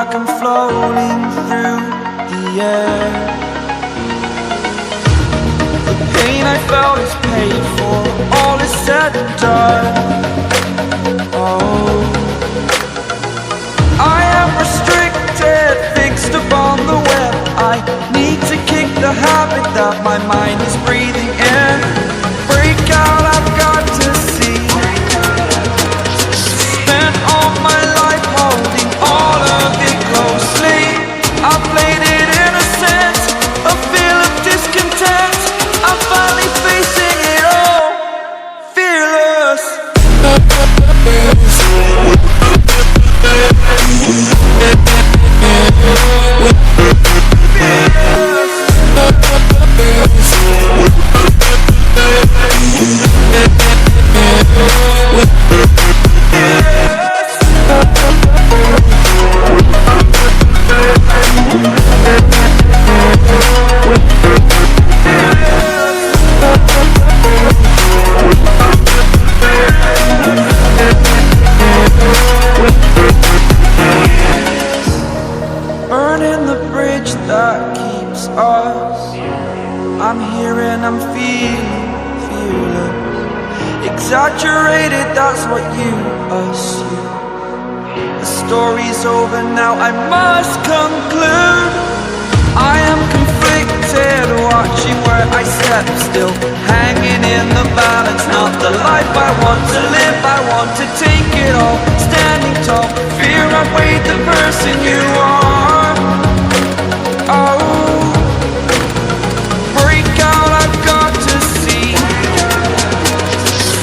like I'm floating through the air. The pain I felt is paid for, all is said and done. Oh, I am restricted, fixed upon the web. I need to kick the habit that my mind is breathing in. Break out, I've got to see. Spent all my life holding all of it closely. I played it innocent, a feel of discontent. I'm finally facing it all, fearless. Burning the bridge that keeps us. I'm here and I'm feeling fearless. Exaggerated, that's what you assume. The story's over now, I must conclude. I am conflicted, watching where I step still, hanging in the balance. Not the life I want to live, I want to take it all. Standing tall, fear I weighed the person you are. Oh, break out, I've got to see.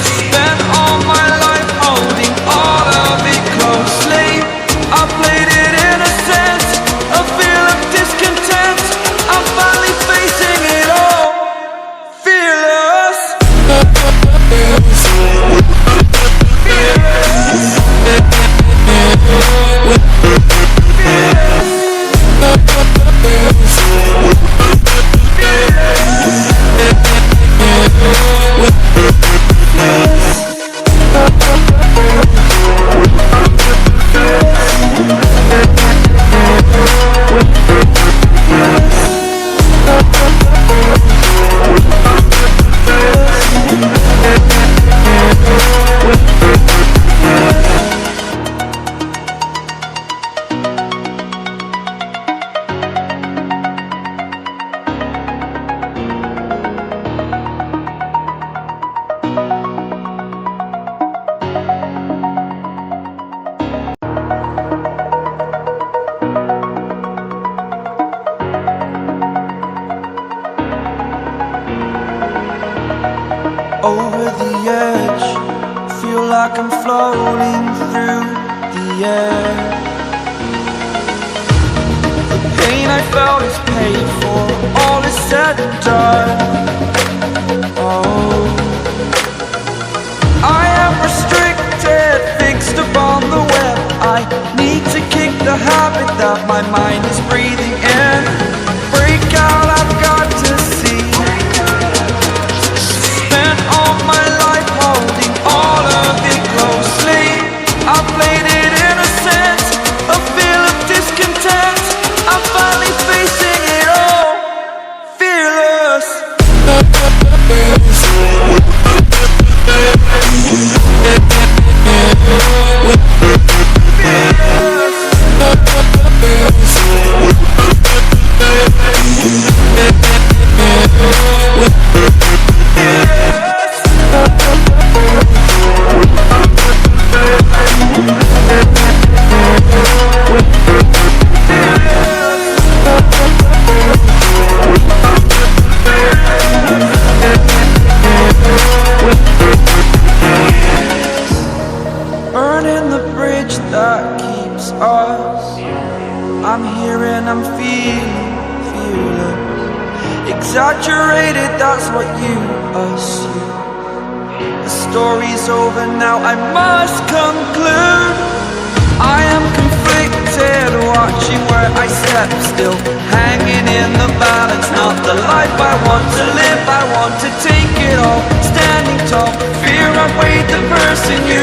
Spent all my life holding all of it closely. I played it innocent, a feel of discontent. I'm finally facing it all, fearless. Over the edge, feel like I'm floating through the air. The pain I felt is paid for, all is said and done. Oh, I am restricted, fixed upon the web. I need to kick the habit that my mind is breathing in. Break out, I've got to see. All my life holding all of it closely. I played it innocent, a feel of discontent. I'm finally facing it all, fearless. Burning the bridge that keeps us. I'm here and I'm feeling fearless. Exaggerated, that's what you assume. The story's over now, I must conclude. I am conflicted, watching where I step still, hanging in the balance. Not the life I want to live, I want to take it all. Standing tall, fear I weighed the person you